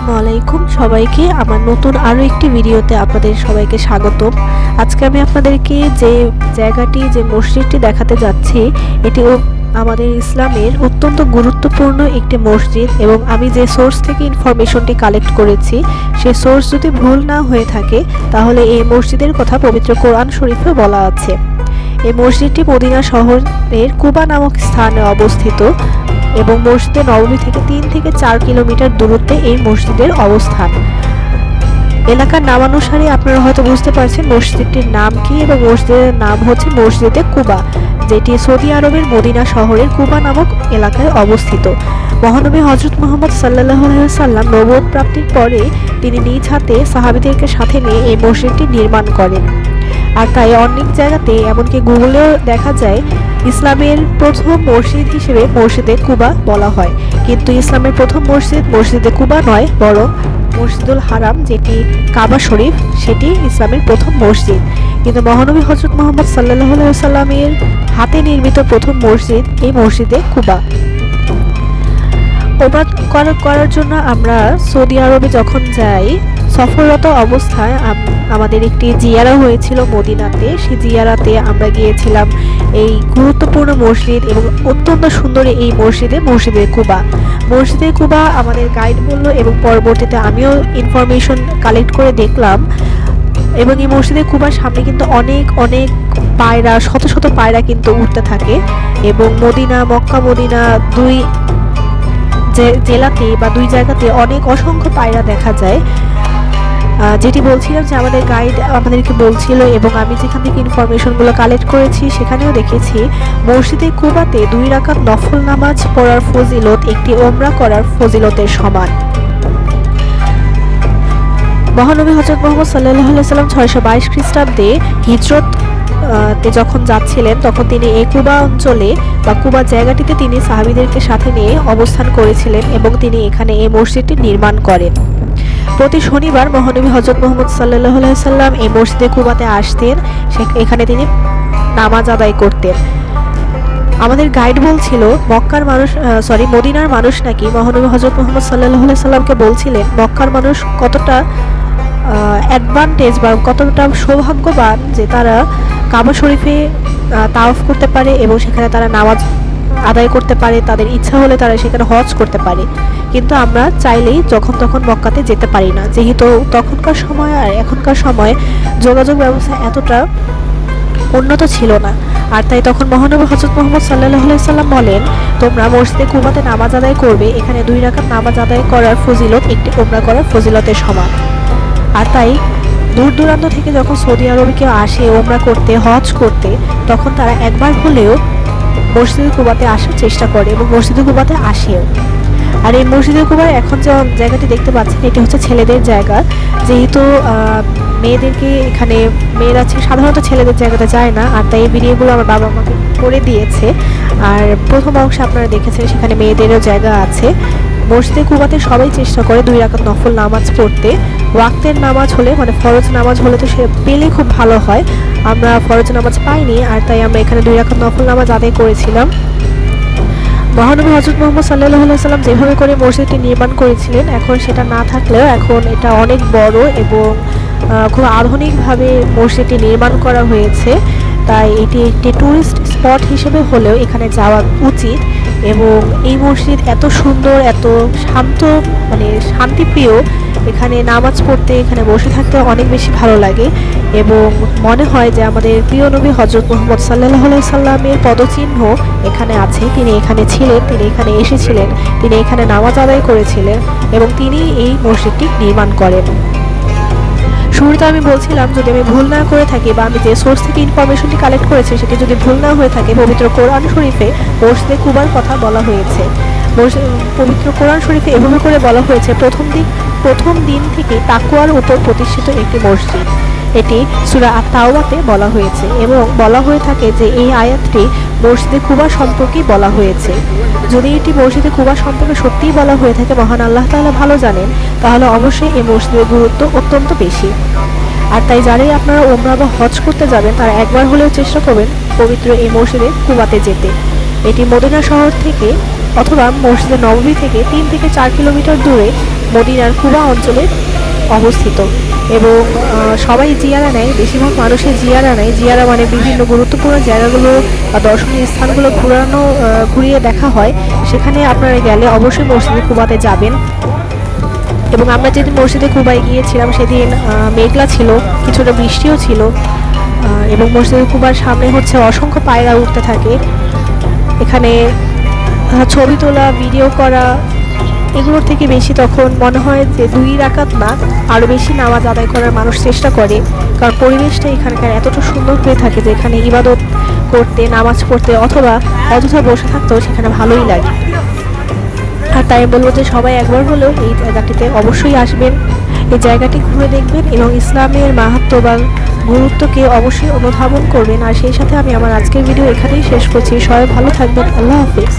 আসসালামু আলাইকুম সবাইকে আমার নতুন আরো একটি ভিডিওতে আপনাদের সবাইকে স্বাগতম। আজকে আমি আপনাদেরকে যে জায়গাটি যে মসজিদটি দেখাতে যাচ্ছি এটি আমাদের ইসলামের অত্যন্ত গুরুত্বপূর্ণ একটি মসজিদ এবং আমি যে সোর্স থেকে ইনফরমেশনটি কালেক্ট করেছি সেই সোর্স যদি ভুল না হয়ে থাকে তাহলে এই মসজিদের কথা পবিত্র কোরআন শরীফে বলা আছে। এই মসজিদটি মদিনা শহরের কুবা নামক স্থানে অবস্থিত এবং মসজিদে নববী থেকে 3 থেকে 4 কিলোমিটার দূরত্বে এই মসজিদের অবস্থান। এলাকার নামানুসারে আপনারা হয়তো বুঝতে পারছেন মসজিদটির নাম কি, এবং মসজিদের নাম হচ্ছে মসজিদে কুবা, যেটি সৌদি আরবের মদিনা শহরের কুবা নামক এলাকায় অবস্থিত। মহানবী হযরত মুহাম্মদ সাল্লাল্লাহু আলাইহি ওয়াসাল্লাম নবুয়ত প্রাপ্তির পরে তিনি নিজ হাতে সাহাবীদেরকে সাথে নিয়ে এই মসজিদটি নির্মাণ করেন। আর তাই অনেক জায়গাতে এমনকি গুগলেও দেখা যায় ইসলামের প্রথম মসজিদ হিসেবে মসজিদে কুবা বলা হয়, কিন্তু ইসলামের প্রথম মসজিদ মসজিদে কুবা নয়, বরং মসজিদুল হারাম যেটি কাবা শরীফ সেটি ইসলামের প্রথম মসজিদ। কিন্তু মহানবী হযরত মুহাম্মদ সাল্লাল্লাহু আলাইহি ওয়াসাল্লামের হাতে নির্মিত প্রথম মসজিদ এই মসজিদে কুবা। ওমরা করার জন্য আমরা সৌদি আরবে যখন যাই সফররত অবস্থায় আমাদের একটি জিয়ারা হয়েছিল মদিনাতে। সেই জিয়ারাতে আমরা গিয়েছিলাম এই গুরুত্বপূর্ণ মসজিদ এবং অত্যন্ত সুন্দর এই মসজিদে কুবা। মসজিদে কুবা আমাদের গাইড বলল এবং পরবর্তীতে আমিও ইনফরমেশন কালেক্ট করে দেখলাম, এবং এই মসজিদে কুবার সামনে কিন্তু অনেক অনেক পায়রা, শত শত পায়রা কিন্তু উঠতে থাকে এবং মক্কা মদিনা দুই জেলাতে বা দুই জায়গাতে অনেক অসংখ্য পায়রা দেখা যায়। যেটি বলছিলাম যে আমাদের গাইড আমাদেরকে বলছিল এবং আমি যেখান থেকে ইনফরমেশনগুলো কালেক্ট করেছি সেখানেও দেখেছি মসজিদে কুবাতে 2 রাকাত নফল নামাজ পড়ার ফজিলত একটি ওমরা করার ফজিলতের সমান। মহানবী হযরত মুহাম্মদ সাল্লাল্লাহু আলাইহি ওয়াসাল্লাম 622 খ্রিস্টাব্দে হিজরত যখন যাচ্ছিলেন তখন তিনি এই কুবা অঞ্চলে বা কুবা জায়গাটিতে তিনি সাহাবীদেরকে সাথে নিয়ে অবস্থান করেছিলেন এবং তিনি এখানে এই মসজিদটি নির্মাণ করেন। প্রতি শনিবার মহানবী হযরত মুহাম্মদ সাল্লাল্লাহু আলাইহি ওয়াসাল্লাম এই মসজিদে কুবাতে আসতেন, এখানে তিনি নামাজ আদায় করতেন। আমাদের গাইড বলছিল মদিনার মানুষ নাকি মহানবী হযরত মুহাম্মদ সাল্লাল্লাহু আলাইহি ওয়াসাল্লামকে বলছিলেন মক্কার মানুষ কতটা অ্যাডভান্টেজ বা কতটা সৌভাগ্যবান যে তারা কাবা শরীফে তাওয়াফ করতে পারে এবং সেখানে তারা নামাজ আদায় করতে পারে, তাদের ইচ্ছা হলে তারা সেখানে হজ করতে পারে। কিন্তু আমরা চাইলেই যখন তখন মক্কাতে যেতে পারি না, যেহেতু তখনকার সময় আর এখনকার সময় যোগাযোগ ব্যবস্থা এতটা উন্নত ছিল না। আর তাই তখন মহানবী হযরত মুহাম্মদ সাল্লাল্লাহু আলাইহি ওয়াসাল্লাম বলেন তোমরা মসজিদে কুবাতে নামাজ আদায় করবে, এখানে 2 রাকাত নামাজ আদায় করার ফজিলত একটি ওমরা করার ফজিলতের সমান। আর তাই দূর দূরান্ত থেকে যখন সৌদি আরবে কেউ আসে ওমরা করতে, হজ করতে, তখন তারা একবার হলেও মসজিদে কুবাতে আসার চেষ্টা করে এবং মসজিদে কুবাতে আসেও। আর এই মসজিদে কুবার এখন যে জায়গাটি দেখতে পাচ্ছেন এটি হচ্ছে ছেলেদের জায়গা, যেহেতু মেয়েদেরকে এখানে মেয়েরা সাধারণত ছেলেদের জায়গাতে যায় না, আর তাই এই ভিডিওগুলো আমার বাবা আমাকে করে দিয়েছে। আর প্রথম অংশে আপনারা দেখেছেন সেখানে মেয়েদেরও জায়গা আছে। মসজিদে কুবাতে সবাই চেষ্টা করে 2 রাকাত নফল নামাজ পড়তে। ওয়াক্তের নামাজ হলে মানে ফরজ নামাজ হলে তো সে পেলে খুব ভালো হয়, আমরা ফরজ নামাজ পাইনি, আর তাই আমরা এখানে 2 রাকাত নফল নামাজ আদায় করেছিলাম। মহানবী হযরত মুহাম্মদ সাল্লাল্লাহু আলাইহি ওয়াসাল্লাম যেভাবে করে মসজিদটি নির্মাণ করেছিলেন এখন সেটা না থাকলেও এখন এটা অনেক বড় এবং খুব আধুনিকভাবে মসজিদটি নির্মাণ করা হয়েছে। তাই এটি একটি টুরিস্ট স্পট হিসেবে হলেও এখানে যাওয়া উচিত। এবং এই মসজিদ এত সুন্দর, এত শান্ত, মানে শান্তিপ্রিয়, এখানে নামাজ পড়তে, এখানে বসে থাকতে অনেক বেশি ভালো লাগে এবং মনে হয় যে আমাদের প্রিয় নবী হযরত মুহাম্মদ সাল্লাল্লাহু আলাইহি ওয়াসাল্লামের পদচিহ্ন এখানে আছে। তিনি এখানে ছিলেন, তিনি এখানে এসেছিলেন, তিনি এখানে নামাজ আদায় করেছিলেন এবং তিনি এই মসজিদটি নির্মাণ করেন। শুরুতে আমি বলছিলাম যদি আমি ভুল না করে থাকি বা আমি যে সোর্স থেকে ইনফরমেশনটি কালেক্ট করেছি সেটি যদি ভুল না হয়ে থাকে পবিত্র কোরআন শরীফে মসজিদে কুবার কথা বলা হয়েছে। পবিত্র কোরআন শরীফে এভাবে করে বলা হয়েছে প্রথম দিন থেকে তাকওয়ার উপর প্রতিষ্ঠিত একটি মসজিদ। এটি সূরা আত-তাওবাতে বলা হয়েছে এবং বলা হয়ে থাকে যে এই আয়াতটি মসজিদে কুবা সম্পর্কেই বলা হয়েছে। যদি এটি মসজিদে কুবা সম্পর্কে সত্যিই বলা হয়ে থাকে, মহান আল্লাহ তাআলা ভালো জানেন, তাহলে অবশ্যই এই মসজিদের গুরুত্ব অত্যন্ত বেশি। আর তাই যারাই আপনারা ওমরা বা হজ করতে যাবেন তারা একবার হলেও চেষ্টা করবেন পবিত্র এই মসজিদে কুবাতে যেতে। এটি মদিনা শহর থেকে অথবা মসজিদে নববী থেকে 3 থেকে 4 কিলোমিটার দূরে মদিনার কুবা অঞ্চলে অবস্থিত। এবং সবাই জিয়ারা নেয়, বেশিরভাগ মানুষের জিয়ারা নেয়। জিয়ারা মানে বিভিন্ন গুরুত্বপূর্ণ জায়গাগুলো বা দর্শনীয় স্থানগুলো ঘুরিয়ে দেখা হয়। সেখানে আপনারা গেলে অবশ্যই মসজিদে কুবাতে যাবেন। এবং আমরা যেদিন মসজিদে কুবায় গিয়েছিলাম সেদিন মেঘলা ছিল, কিছুটা বৃষ্টিও ছিল। এবং মসজিদে কুবার সামনে হচ্ছে অসংখ্য পায়রা উঠতে থাকে। এখানে ছবি তোলা, ভিডিও করা, এগুলোর থেকে বেশি তখন মনে হয় যে 2 রাকাত না, আরও বেশি নামাজ আদায় করার মানুষ চেষ্টা করে। কারণ পরিবেশটা এখানকার এতটা সুন্দর হয়ে থাকে যে এখানে ইবাদত করতে, নামাজ পড়তে অথবা অযথা বসে থাকতেও সেখানে ভালোই লাগে। আর তাই বলবো যে সবাই একবার হলেও এই জায়গাটিতে অবশ্যই আসবেন, এই জায়গাটি ঘুরে দেখবেন এবং ইসলামের মাহাত্ম্য বা গুরুত্বকে অবশ্যই অনুধাবন করবেন। আর সেই সাথে আমি আমার আজকের ভিডিও এখানেই শেষ করছি। সবাই ভালো থাকবেন। আল্লাহ হাফিজ।